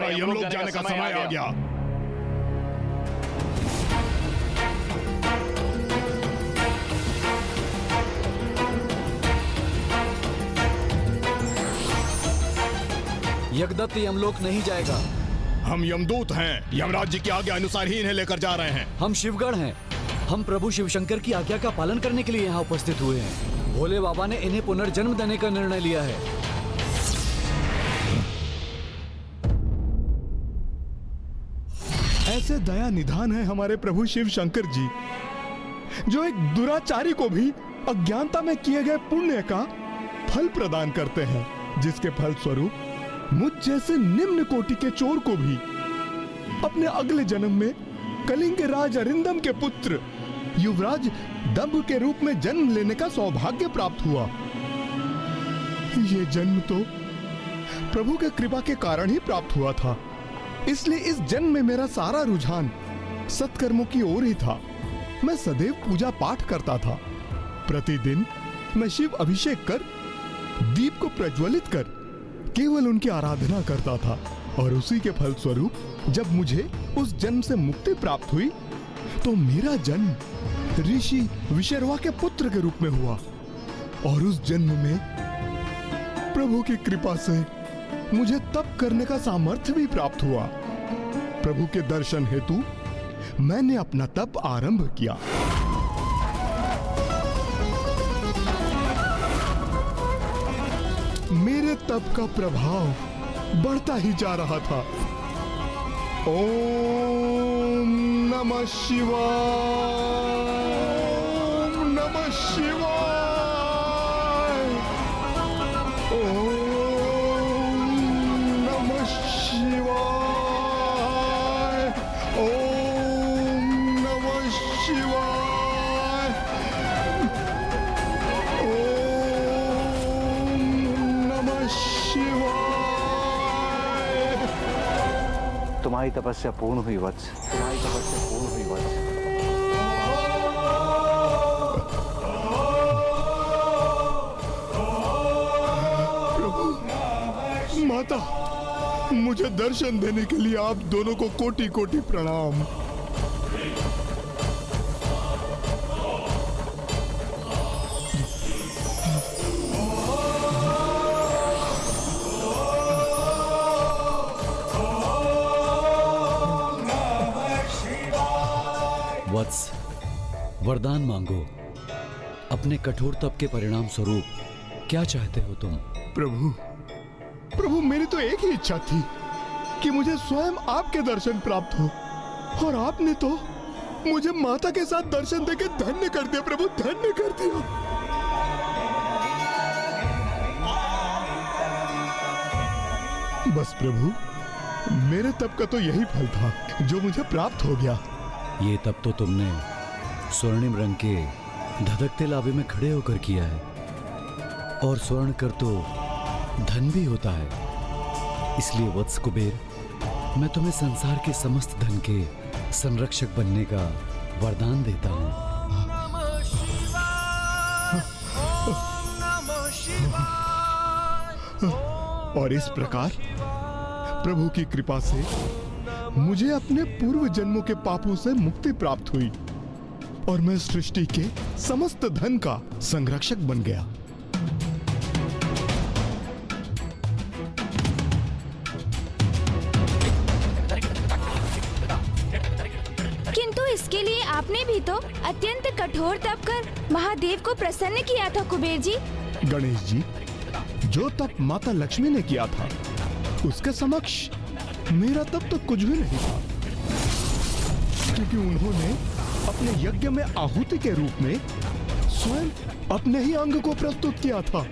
लगता है यमलोक जाने का समय आ गया। यज्ञदत्त यमलोक नहीं जाएगा। हम यमदूत हैं, यमराज जी की आज्ञा अनुसार ही इन्हें लेकर जा रहे हैं। हम शिवगढ़ हैं। हम प्रभु शिवशंकर की आज्ञा का पालन करने के लिए यहाँ उपस्थित हुए हैं। भोले बाबा ने इन्हें पुनर्जन्म देने का निर्णय लिया है। ऐसे दया निधान है हमारे प्रभु शिव शंकर जी, जो एक दुराचारी को भी अज्ञानता में किए गए पुण्य का फल प्रदान करते हैं, जिसके फल स्वरूप मुझ जैसे निम्न कोटि के चोर को भी अपने अगले जन्म में कलिंग के राज अरिंदम के पुत्र युवराज दंभ के रूप में जन्म लेने का सौभाग्य प्राप्त हुआ। ये जन्म तो प्रभु के कृपा के कारण ही प्राप्त हुआ था, इसलिए इस जन्म में मेरा सारा रुझान सत्कर्मों की ओर ही था। मैं सदैव पूजा पाठ करता था। प्रतिदिन मैं शिव अभिषेक कर, दीप को प्रज्वलित कर केवल उनकी आराधना करता था, और उसी के फल स्वरूप जब मुझे उस जन्म से मुक्ति प्राप्त हुई तो मेरा जन्म ऋषि विशर्वा के पुत्र के रूप में हुआ। और उस जन्म में प्रभु की कृपा से मुझे तप करने का सामर्थ्य भी प्राप्त हुआ। प्रभु के दर्शन हेतु मैंने अपना तप आरंभ किया। मेरे तप का प्रभाव बढ़ता ही जा रहा था। ओम नमः शिवाय, ओम नमः शिवाय, ओम नमः शिवाय, ओम नमः शिवाय, ओम नमः शिवाय। तुम्हारी तपस्या पूर्ण हुई वत्स, तुम्हारी तपस्या पूर्ण हुई वत्स। प्रभु, माता, मुझे दर्शन देने के लिए आप दोनों को कोटि कोटि प्रणाम। वत्स, वरदान मांगो। अपने कठोर तप के परिणाम स्वरूप क्या चाहते हो तुम? प्रभु, प्रभु, मेरी तो एक ही इच्छा थी कि मुझे स्वयं आपके दर्शन प्राप्त हो, और आपने तो मुझे माता के साथ दर्शन देके धन्य कर दिया। प्रभु, धन्य कर दिया। बस प्रभु, मेरे तप का तो यही फल था जो मुझे प्राप्त हो गया। ये तप तो तुमने स्वर्णिम रंग के धधकते लावे में खड़े होकर किया है, और स्वर्ण कर तो धन भी होता है। इसलिए वत्स कुबेर, मैं तुम्हें संसार के समस्त धन के संरक्षक बनने का वरदान देता हूँ। और इस प्रकार प्रभु की कृपा से मुझे अपने पूर्व जन्मों के पापों से मुक्ति प्राप्त हुई, और मैं सृष्टि के समस्त धन का संरक्षक बन गया। किंतु इसके लिए आपने भी तो अत्यंत कठोर तप कर महादेव को प्रसन्न किया था कुबेर जी। गणेश जी, जो तप माता लक्ष्मी ने किया था उसके समक्ष मेरा तप तो कुछ भी नहीं था, क्योंकि उन्होंने अपने यज्ञ में आहुति के रूप में स्वयं अपने ही अंग को प्रस्तुत किया था।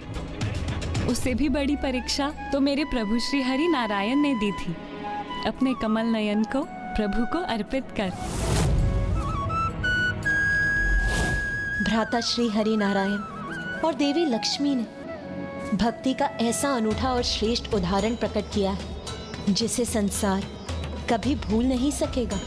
उससे भी बड़ी परीक्षा तो मेरे प्रभु श्री हरि नारायण ने दी थी, अपने कमल नयन को प्रभु को अर्पित कर। भ्राता श्री हरि नारायण और देवी लक्ष्मी ने भक्ति का ऐसा अनूठा और श्रेष्ठ उदाहरण प्रकट किया है, जिसे संसार कभी भूल नहीं सकेगा।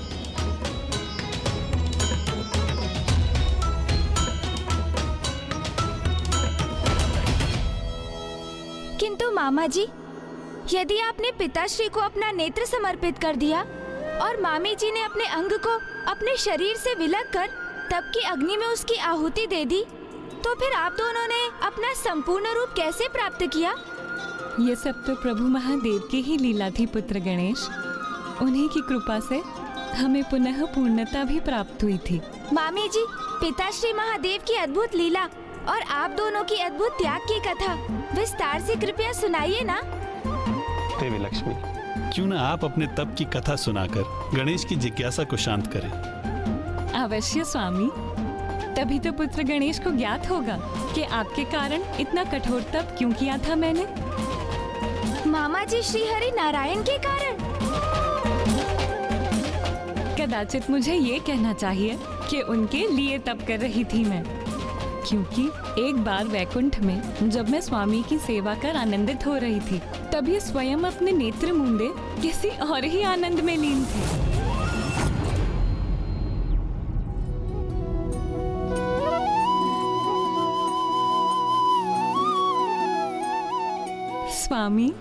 किंतु मामा जी, यदि आपने पिताश्री को अपना नेत्र समर्पित कर दिया और मामी जी ने अपने अंग को अपने शरीर से विलग कर तप की अग्नि में उसकी आहुति दे दी, तो फिर आप दोनों ने अपना संपूर्ण रूप कैसे प्राप्त किया? ये सब तो प्रभु महादेव की ही लीला थी पुत्र गणेश। उन्हीं की कृपा से हमें पुनः पूर्णता भी प्राप्त हुई थी। मामी जी, पिताश्री महादेव की अद्भुत लीला और आप दोनों की अद्भुत त्याग की कथा विस्तार से कृपया सुनाइए ना। देवी लक्ष्मी, क्यों ना आप अपने तप की कथा सुनाकर गणेश की जिज्ञासा को शांत करें। अवश्य स्वामी, तभी तो पुत्र गणेश को ज्ञात होगा कि आपके कारण इतना कठोर तप क्यों किया था मैंने। मामा जी श्री हरि नारायण के कारण? कदाचित मुझे ये कहना चाहिए कि उनके लिए तप कर रही थी मैं, क्योंकि एक बार वैकुंठ में जब मैं स्वामी की सेवा कर आनंदित हो रही थी, तब ये स्वयं अपने नेत्र मूंदे किसी और ही आनंद में लीन थे। स्वामी,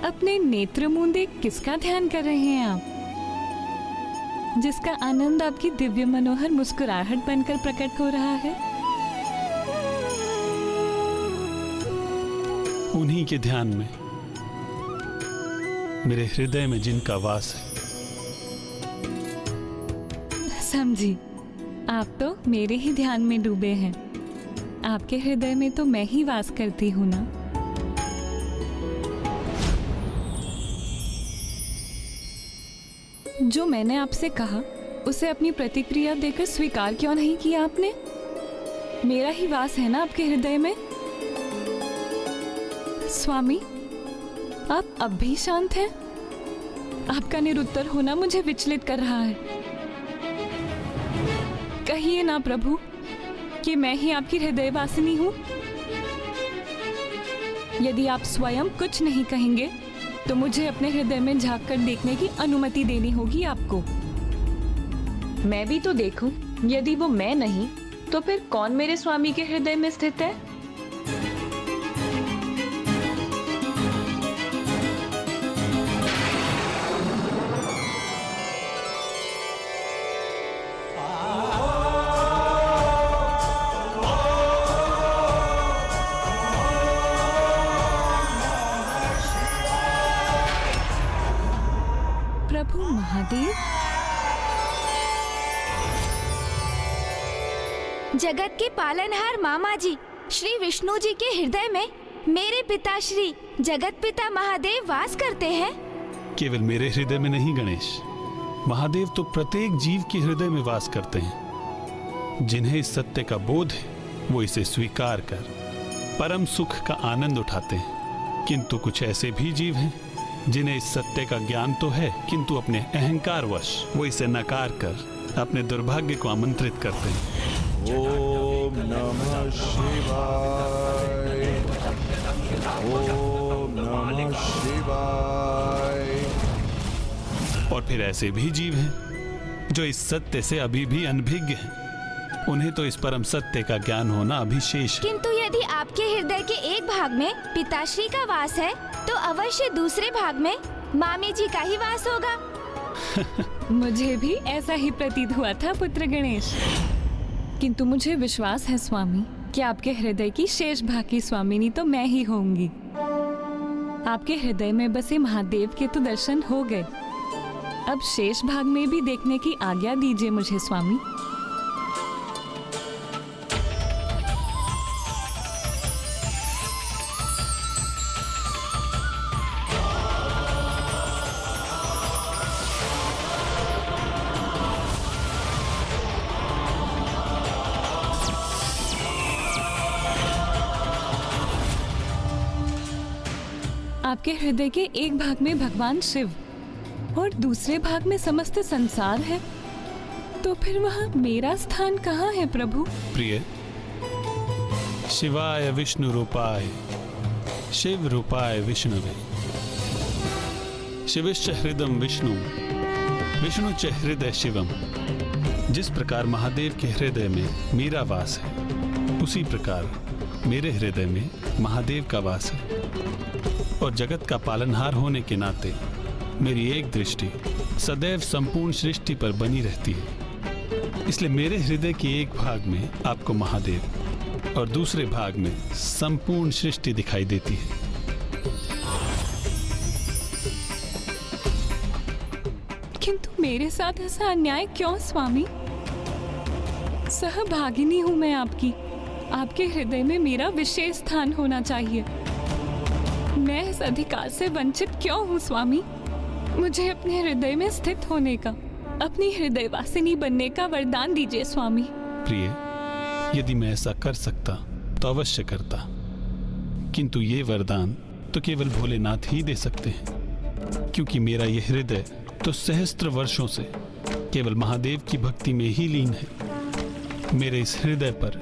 अपने नेत्र मूंदे किसका ध्यान कर रहे हैं आप, जिसका आनंद आपकी दिव्य मनोहर मुस्कुराहट बनकर प्रकट हो रहा है? उन्हीं के ध्यान में, मेरे हृदय में जिनका वास है। समझी, आप तो मेरे ही ध्यान में डूबे हैं। आपके हृदय में तो मैं ही वास करती हूँ ना। जो मैंने आपसे कहा उसे अपनी प्रतिक्रिया देकर स्वीकार क्यों नहीं किया आपने? मेरा ही वास है ना आपके हृदय में। स्वामी, आप अब भी शांत हैं? आपका निरुत्तर होना मुझे विचलित कर रहा है। कहिए ना प्रभु कि मैं ही आपकी हृदयवासिनी हूँ। यदि आप स्वयं कुछ नहीं कहेंगे तो मुझे अपने हृदय में झांक कर देखने की अनुमति देनी होगी आपको। मैं भी तो देखूं, यदि वो मैं नहीं तो फिर कौन मेरे स्वामी के हृदय में स्थित है? प्रभु महादेव, जगत के पालनहार मामा जी श्री विष्णु जी के हृदय में मेरे पिताश्री जगत पिता महादेव वास करते हैं। केवल मेरे हृदय में नहीं गणेश, महादेव तो प्रत्येक जीव के हृदय में वास करते हैं। जिन्हें इस सत्य का बोध है वो इसे स्वीकार कर परम सुख का आनंद उठाते हैं। किंतु कुछ ऐसे भी जीव हैं जिन्हें इस सत्य का ज्ञान तो है, किंतु अपने अहंकार वश वो इसे नकार कर अपने दुर्भाग्य को आमंत्रित करते हैं। ओम नमः शिवाय, ओम नमः शिवाय। और फिर ऐसे भी जीव हैं जो इस सत्य से अभी भी अनभिज्ञ हैं। उन्हें तो इस परम सत्य का ज्ञान होना अभी शेष है। किंतु यदि आपके हृदय के एक भाग में पिताश्री का वास है तो अवश्य दूसरे भाग में मामी जी का ही वास होगा। मुझे भी ऐसा ही प्रतीत हुआ था पुत्र गणेश, किंतु मुझे विश्वास है स्वामी कि आपके हृदय की शेष भाग की स्वामिनी तो मैं ही होंगी। आपके हृदय में बसे महादेव के तो दर्शन हो गए, अब शेष भाग में भी देखने की आज्ञा दीजिए मुझे स्वामी। आपके हृदय के एक भाग में भगवान शिव और दूसरे भाग में समस्त संसार है, तो फिर वहाँ मेरा स्थान कहाँ है प्रभु? प्रिय, शिवाय विष्णु रूपाय शिव रूपाय विष्णवे, शिवश्च हृदयं विष्णु विष्णु च हृदय शिवम। जिस प्रकार महादेव के हृदय में मेरा वास है, उसी प्रकार मेरे हृदय में महादेव का वास है। और जगत का पालनहार होने के नाते मेरी एक दृष्टि सदैव संपूर्ण सृष्टि पर बनी रहती है। इसलिए मेरे हृदय के एक भाग में आपको महादेव और दूसरे भाग में संपूर्ण सृष्टि दिखाई देती है। किंतु मेरे साथ ऐसा अन्याय क्यों स्वामी? सहभागिनी हूं मैं आपकी। आपके हृदय में मेरा विशेष स्थान होना चाहिए। मैं इस अधिकार से वंचित क्यों हूं स्वामी? मुझे अपने हृदय में स्थित होने का, अपनी हृदय वासिनी बनने का वरदान दीजिए स्वामी। प्रिय, यदि मैं ऐसा कर सकता तो अवश्य करता, किंतु ये वरदान तो केवल भोलेनाथ ही दे सकते हैं, क्योंकि मेरा ये हृदय तो सहस्त्र वर्षों से केवल महादेव की भक्ति में ही लीन है। मेरे इस हृदय पर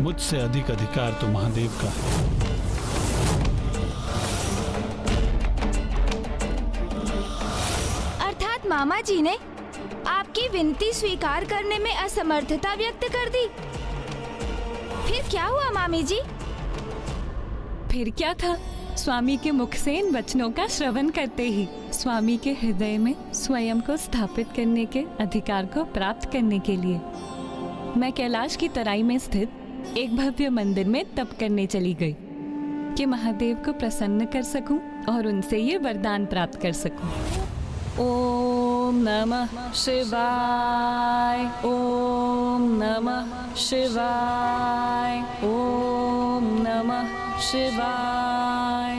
मुझसे अधिक अधिकार तो महादेव का है। अर्थात मामा जी ने आपकी विनती स्वीकार करने में असमर्थता व्यक्त कर दी। फिर क्या हुआ मामी जी? फिर क्या था? स्वामी के मुख से इन वचनों का श्रवण करते ही स्वामी के हृदय में स्वयं को स्थापित करने के अधिकार को प्राप्त करने के लिए मैं कैलाश की तराई में स्थित एक भव्य मंदिर में तप करने चली गई कि महादेव को प्रसन्न कर सकूं और उनसे ये वरदान प्राप्त कर सकूं। ओम नमः शिवाय, ओम नमः शिवाय, ओम नमः शिवाय,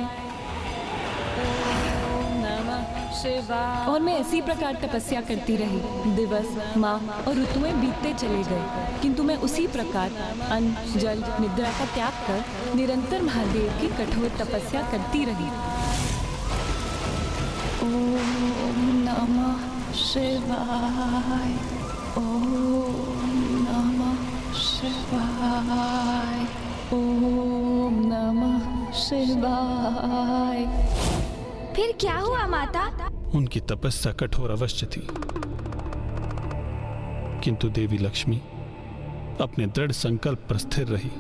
ओम नमः शिवाय। और मैं इसी प्रकार तपस्या करती रही। दिवस, माह और ऋतुएं बीतते चले गए, किंतु मैं उसी प्रकार अन्न, जल, निद्रा का त्याग कर निरंतर महादेव की कठोर तपस्या करती रही। ओम नमः शिवाय, ओम नमः शिवाय, ओम नमः शिवाय। फिर क्या हुआ माता? उनकी तपस्या कठोर अवश्य थी, किंतु देवी लक्ष्मी अपने दृढ़ संकल्प पर स्थिर रही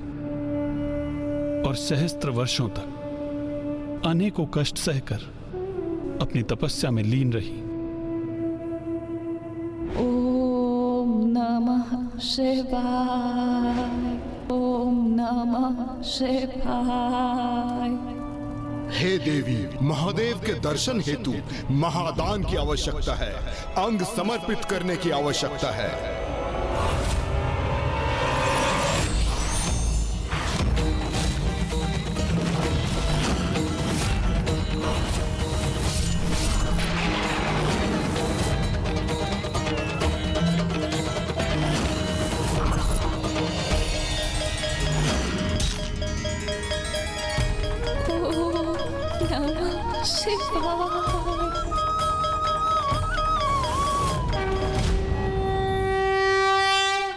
और सहस्त्र वर्षों तक अनेकों कष्ट सहकर अपनी तपस्या में लीन रही। ओम नमः शिवाय, ओम नमः शिवाय। हे देवी, महादेव के दर्शन हेतु महादान की आवश्यकता है, अंग समर्पित करने की आवश्यकता है।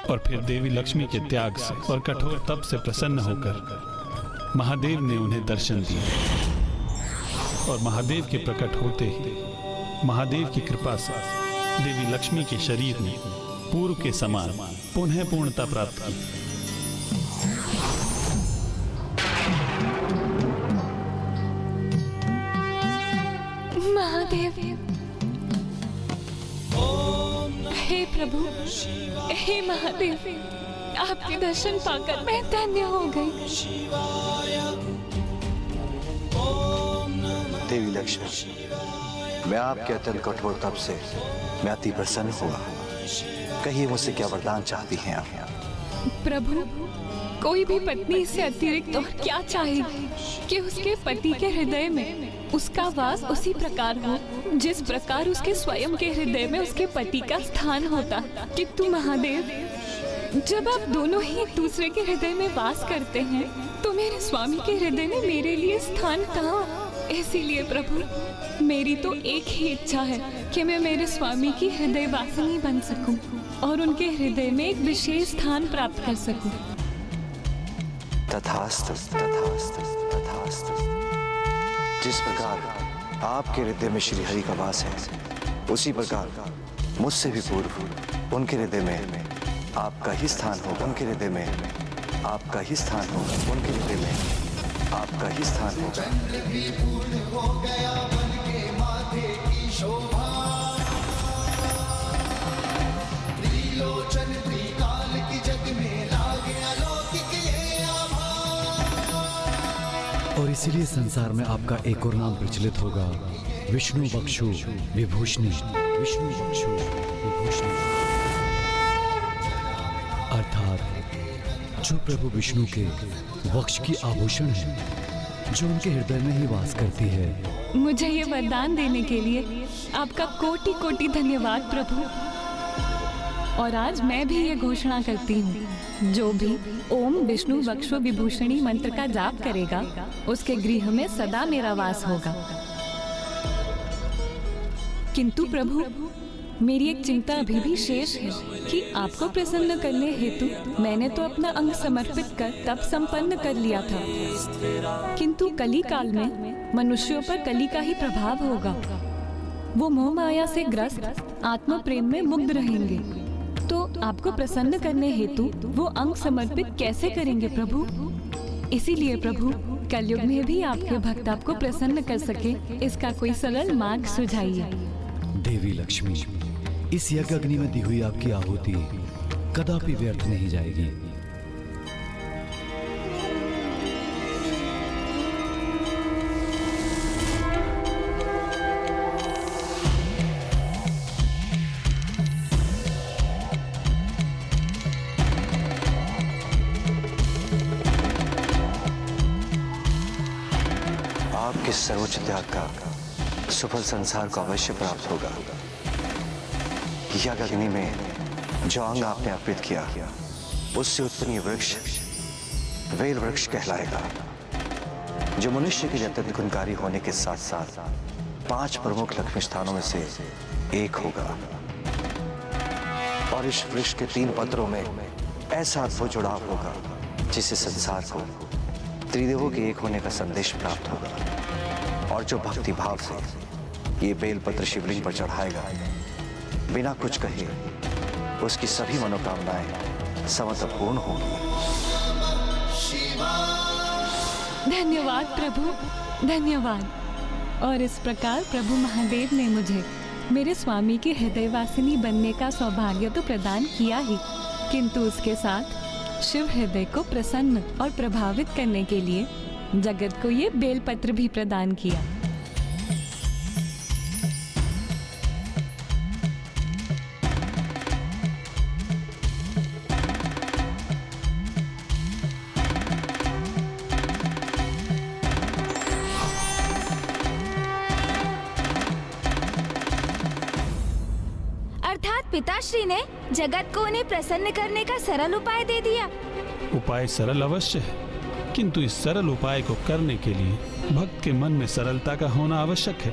और फिर देवी लक्ष्मी के त्याग से और कठोर तप से प्रसन्न होकर महादेव ने उन्हें दर्शन दिए और महादेव के प्रकट होते ही महादेव की कृपा से देवी लक्ष्मी के शरीर ने पूर्व के समान पुनः पूर्णता प्राप्त की। महादेव, हे प्रभु, हे महादेव, आपके दर्शन पाकर मैं धन्य हो गई। देवी लक्ष्मी, मैं आपके अत्यंत कठोर तप से मैं अति प्रसन्न हुआ। कहिए मुझसे क्या वरदान चाहती हैं आप? प्रभु, कोई भी पत्नी से अतिरिक्त और क्या चाहेगी कि उसके पति के हृदय में उसका वास उसी प्रकार हो जिस प्रकार उसके स्वयं के हृदय में उसके पति का स्थान होता। किंतु महादेव, जब आप दोनों ही एक दूसरे के हृदय में वास करते हैं तो मेरे स्वामी के हृदय में मेरे लिए स्थान कहाँ? इसीलिए प्रभु, मेरी तो एक ही इच्छा है कि मैं मेरे स्वामी की हृदय वासिनी बन सकूं और उनके हृदय में एक विशेष स्थान प्राप्त कर सकूं। तथास्तु, तथास्तु, तथास्तु। जिस प्रकार आपके हृदय में श्री हरि का वास है, उसी प्रकार मुझसे भी पूर्व उनके हृदय में आपका ही स्थान होगा। उनके हृदय में आपका ही स्थान होगा। उनके हृदय में आपका ही स्थान होगा। और इसीलिए संसार में आपका एक और नाम प्रचलित होगा, विष्णु बक्षु विभूषणी। विष्णु बक्षु विभूषणी अर्थात जो प्रभु विष्णु के वक्ष की आभूषण है, जो उनके हृदय में ही वास करती है। मुझे ये वरदान देने के लिए आपका कोटि कोटि धन्यवाद प्रभु। और आज मैं भी ये घोषणा करती हूँ, जो भी ओम विष्णु वक्षु विभूषणी मंत्र का जाप करेगा, उसके गृह में सदा मेरा वास होगा। किंतु प्रभु, मेरी एक चिंता अभी भी शेष है कि आपको प्रसन्न करने हेतु मैंने तो अपना अंग समर्पित कर तप संपन्न कर लिया था, किंतु कली काल में मनुष्यों पर कली का ही प्रभाव होगा। वो मोह माया से ग्रस्त आत्म प्रेम में मुग्ध रहेंगे, तो आपको प्रसन्न करने हेतु वो अंग समर्पित कैसे करेंगे प्रभु? इसीलिए प्रभु, कलयुग में भी आपके भक्त आपको प्रसन्न कर सके, इसका कोई सरल मार्ग सुझाइए। देवी लक्ष्मी, इस यज्ञ अग्नि में दी हुई आपकी आहुति कदापि व्यर्थ नहीं जाएगी। आपके सर्वोच्च त्याग का सुफल संसार को अवश्य प्राप्त होगा। यज्ञ अग्नि में जो अंग आपने अर्पित किया, उससे उत्पन्न वृक्ष वेल वृक्ष कहलाएगा, जो मनुष्य के लिए अत्यंत गुणकारी होने के साथ साथ 5 प्रमुख लक्ष्मी स्थानों में से एक होगा। और इस वृक्ष के 3 पत्रों में ऐसा अद्भुत जुड़ाव होगा, जिससे संसार को त्रिदेवों के एक होने का संदेश प्राप्त होगा। और जो भक्ति भाव से ये बेलपत्र शिवलिंग पर चढ़ाएगा, बिना कुछ कहे उसकी सभी मनोकामनाएं समस्त पूर्ण होंगी। धन्यवाद प्रभु, धन्यवाद। और इस प्रकार प्रभु महादेव ने मुझे मेरे स्वामी की हृदयवासिनी बनने का सौभाग्य तो प्रदान किया ही, किंतु उसके साथ शिव हृदय को प्रसन्न और प्रभावित करने के लिए जगत को ये बेलपत्र भी प्रदान किया। अर्थात पिताश्री ने जगत को उन्हें प्रसन्न करने का सरल उपाय दे दिया। उपाय सरल अवश्य है, किंतु इस सरल उपाय को करने के लिए भक्त के मन में सरलता का होना आवश्यक है,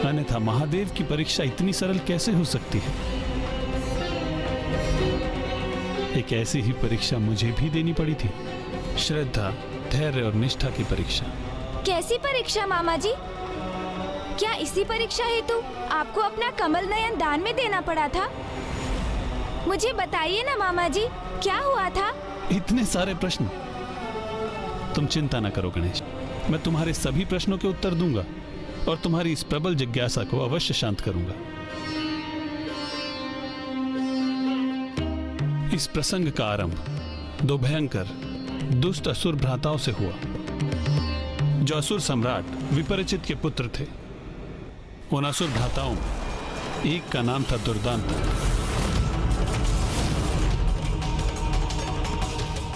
अन्यथा महादेव की परीक्षा इतनी सरल कैसे हो सकती है। एक ऐसी ही परीक्षा मुझे भी देनी पड़ी थी, श्रद्धा, धैर्य और निष्ठा की परीक्षा। कैसी परीक्षा मामा जी? क्या इसी परीक्षा हेतु आपको अपना कमल नयन दान में देना पड़ा था? मुझे बताइए ना मामा जी, क्या हुआ था? इतने सारे प्रश्न। तुम चिंता न करो गणेश, मैं तुम्हारे सभी प्रश्नों के उत्तर दूंगा और तुम्हारी इस प्रबल जिज्ञासा को अवश्य शांत करूंगा। इस प्रसंग का आरंभ 2 भयंकर दुष्ट असुर भ्राताओं से हुआ, जो असुर सम्राट विपरिचित के पुत्र थे। उन असुर भ्राताओं में एक का नाम था दुर्दांत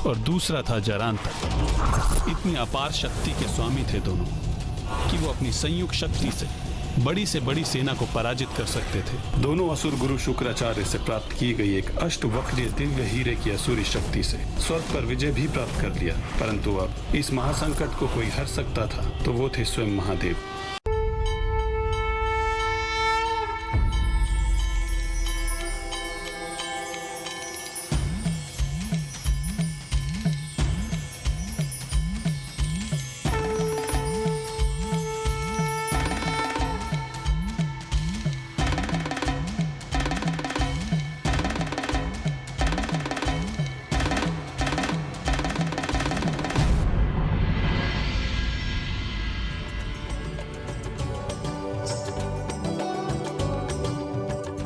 और दूसरा था जरांतक। इतनी अपार शक्ति के स्वामी थे दोनों कि वो अपनी संयुक्त शक्ति से बड़ी सेना को पराजित कर सकते थे। दोनों असुर गुरु शुक्राचार्य से प्राप्त की गई एक अष्टवक्रीय दिव्य हीरे की असुरी शक्ति से स्वर्ग पर विजय भी प्राप्त कर लिया, परंतु अब इस महासंकट को कोई हर सकता था तो वो थे स्वयं महादेव।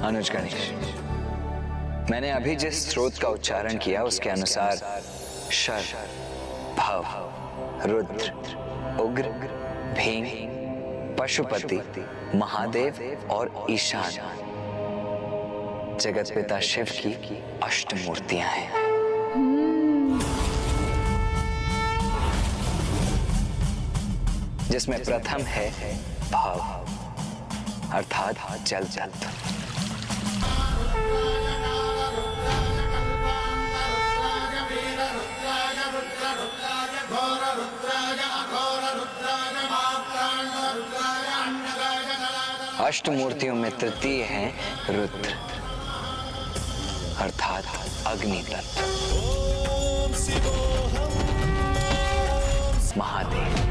अनुज गणेश, मैंने अभी जिस स्रोत का उच्चारण किया उसके अनुसार शर, भव, रुद्र, उग्र, भीम, पशुपति, महादेव और ईशान जगत पिता शिव की अष्टमूर्तियां हैं। जिसमें प्रथम है भव अर्थात जल तत्व। अष्टमूर्तियों में तृतीय है रुद्र अर्थात अग्नि तत्व। महादेव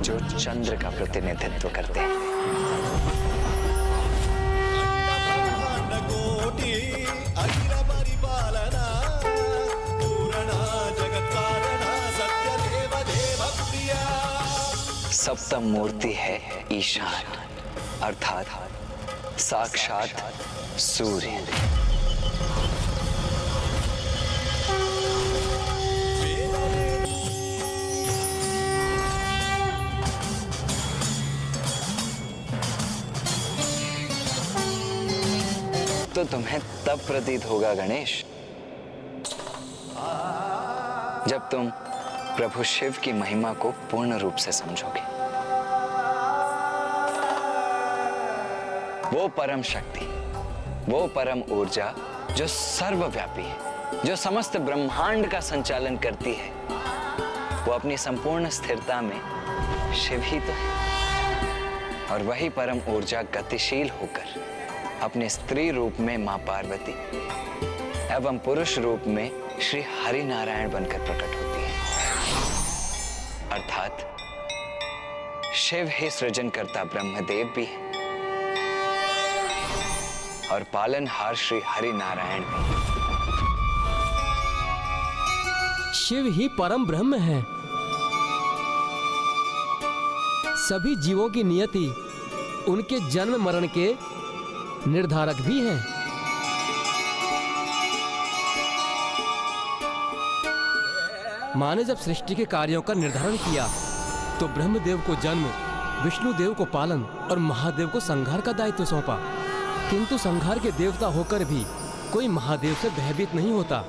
जो चंद्र का प्रतिनिधित्व करते हैं। सप्तम मूर्ति है ईशान अर्थात साक्षात सूर्य। तो तुम्हें तब प्रतीत होगा गणेश जब तुम प्रभु शिव की महिमा को पूर्ण रूप से समझोगे। वो परम शक्ति, वो परम ऊर्जा जो सर्वव्यापी है, जो समस्त ब्रह्मांड का संचालन करती है, वो अपनी संपूर्ण स्थिरता में शिव ही तो है। और वही परम ऊर्जा गतिशील होकर अपने स्त्री रूप में मां पार्वती एवं पुरुष रूप में श्री हरि नारायण बनकर प्रकट होती है। अर्थात शिव ही सृजनकर्ता ब्रह्मदेव भी है और पालनहार श्री हरि नारायण भी। शिव ही परम ब्रह्म है। सभी जीवों की नियति उनके जन्म मरण के निर्धारक भी हैं। माँ ने जब सृष्टि के कार्यों का निर्धारण किया तो ब्रह्मदेव को जन्म, विष्णुदेव को पालन और महादेव को संहार का दायित्व सौंपा। किंतु संहार के देवता होकर भी कोई महादेव से भयभीत नहीं होता,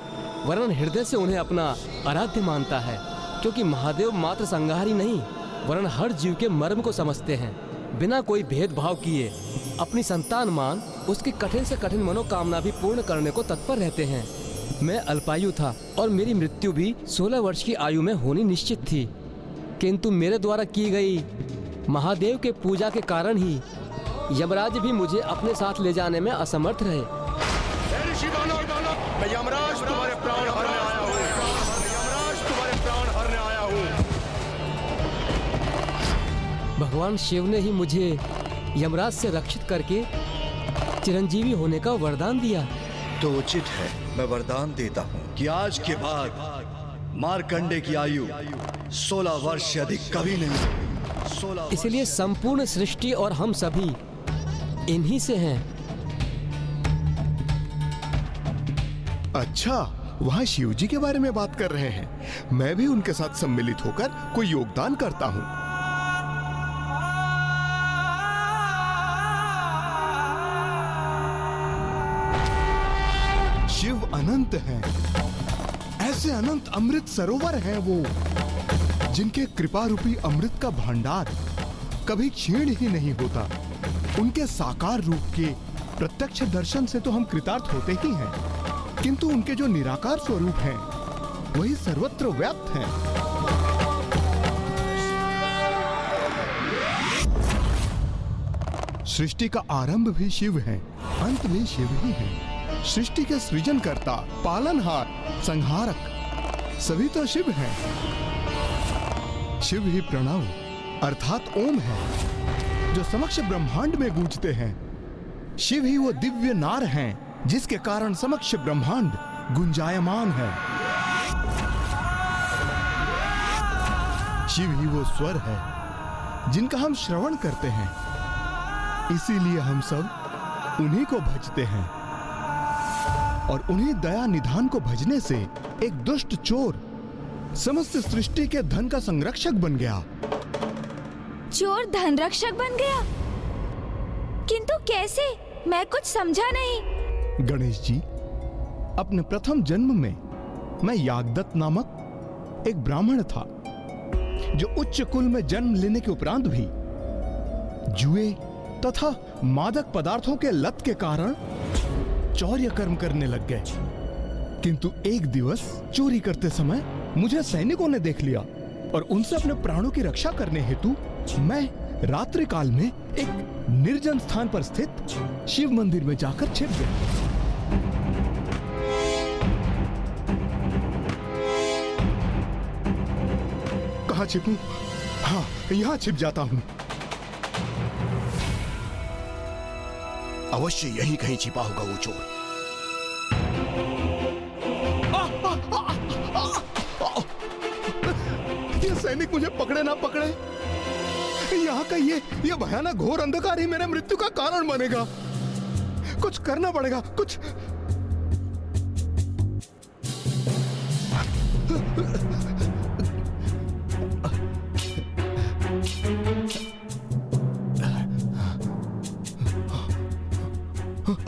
वरन हृदय से उन्हें अपना आराध्य मानता है, क्योंकि महादेव मात्र संहार ही नहीं वरन हर जीव के मर्म को समझते हैं। बिना कोई भेदभाव किए अपनी संतान मान उसकी कठिन से कठिन मनोकामना भी पूर्ण करने को तत्पर रहते हैं। मैं अल्पायु था और मेरी मृत्यु भी 16 वर्ष की आयु में होनी निश्चित थी, किंतु मेरे द्वारा की गई महादेव के पूजा के कारण ही यमराज भी मुझे अपने साथ ले जाने में असमर्थ रहे। मैं यमराज तुम्हारे प्राण हरने आया हूँ। यमराज तुम्हारे प्राण हरने आया हूँ। भगवान शिव ने ही मुझे यमराज से रक्षित करके चिरंजीवी होने का वरदान दिया। तो उचित है, मैं वरदान देता हूँ कि आज के बाद मार्कंडे की आयु 16 वर्ष से अधिक कभी नहीं होगी। इसलिए संपूर्ण सृष्टि और हम सभी इन्हीं से हैं। अच्छा, वहाँ शिव जी के बारे में बात कर रहे हैं। मैं भी उनके साथ सम्मिलित होकर कोई योगदान करता हूँ। शिव अनंत हैं, ऐसे अनंत अमृत सरोवर हैं वो, जिनके कृपा रूपी अमृत का भंडार कभी क्षीण ही नहीं होता। उनके साकार रूप के प्रत्यक्ष दर्शन से तो हम कृतार्थ होते ही हैं, किंतु उनके जो निराकार स्वरूप हैं वही सर्वत्र व्याप्त हैं। सृष्टि का आरंभ भी शिव है, अंत भी शिव ही है। सृष्टि के सृजनकर्ता, पालनहार, संहारक सभी तो शिव हैं। शिव ही प्रणव अर्थात ओम है, जो समक्ष ब्रह्मांड में गूंजते हैं। शिव ही वो दिव्य नार हैं जिसके कारण समक्ष ब्रह्मांड गुंजायमान है। शिव ही वो स्वर है जिनका हम श्रवण करते हैं, इसीलिए हम सब उन्हीं को भजते हैं। और उन्हीं दया निधान को भजने से एक दुष्ट चोर समस्त सृष्टि के धन का संरक्षक बन गया। चोर धन रक्षक बन गया? किंतु कैसे? मैं कुछ समझा नहीं। गणेश जी, अपने प्रथम जन्म में मैं यागदत्त नामक एक ब्राह्मण था, जो उच्च कुल में जन्म लेने के उपरांत भी जुए तथा मादक पदार्थों के लत के कारण चौर्य कर्म करने लग गए। किंतु एक दिवस चोरी करते समय मुझे सैनिकों ने देख लिया और उनसे अपने प्राणों की रक्षा करने हेतु मैं रात्रि काल में एक निर्जन स्थान पर स्थित शिव मंदिर में जाकर छिप गया। कहाँ छिपूं? हाँ, यहाँ छिप जाता हूँ। अवश्य यहीं कहीं छिपा होगा वो चोर। ये सैनिक मुझे पकड़े ना पकड़े, यहाँ का ये भयानक घोर अंधकार ही मेरे मृत्यु का कारण बनेगा। कुछ करना पड़ेगा, कुछ।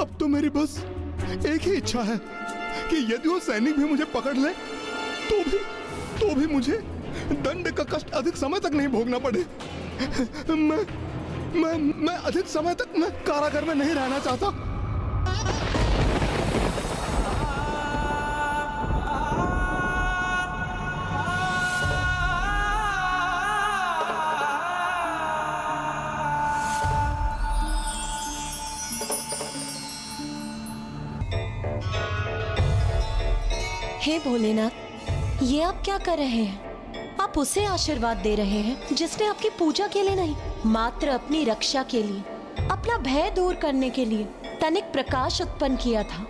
अब तो मेरी बस एक ही इच्छा है कि यदि वो सैनिक भी मुझे पकड़ ले तो भी मुझे दंड का कष्ट अधिक समय तक नहीं भोगना पड़े। मैं अधिक समय तक मैं कारागार में नहीं रहना चाहता। हे भोलेनाथ, ये आप क्या कर रहे हैं? आप उसे आशीर्वाद दे रहे हैं जिसने आपकी पूजा के लिए नहीं, मात्र अपनी रक्षा के लिए, अपना भय दूर करने के लिए तनिक प्रकाश उत्पन्न किया था।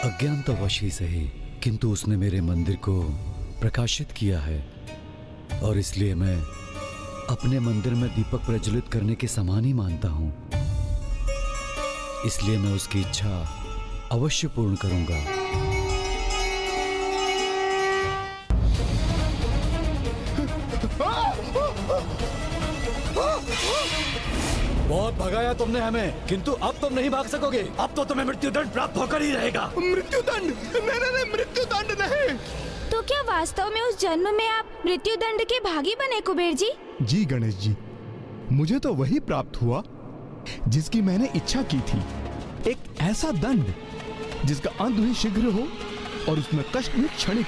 अज्ञानतावश ही सही, किंतु उसने मेरे मंदिर को प्रकाशित किया है और इसलिए मैं अपने मंदिर में दीपक प्रज्वलित करने के समान ही मानता हूं। इसलिए मैं उसकी इच्छा अवश्य पूर्ण करूंगा। बहुत भगाया तुमने हमें, किंतु अब तुम नहीं भाग सकोगे। अब तो तुम्हें मृत्युदंड प्राप्त होकर ही रहेगा। मृत्युदंड? नहीं, मृत्युदंड नहीं। तो क्या वास्तव में उस जन्म में आप मृत्युदंड के भागी बने कुबेर जी? जी गणेश जी, मुझे तो वही प्राप्त हुआ जिसकी मैंने इच्छा की थी। एक ऐसा दंड जिसका अंत भी शीघ्र हो और उसमें कष्ट भी क्षणिक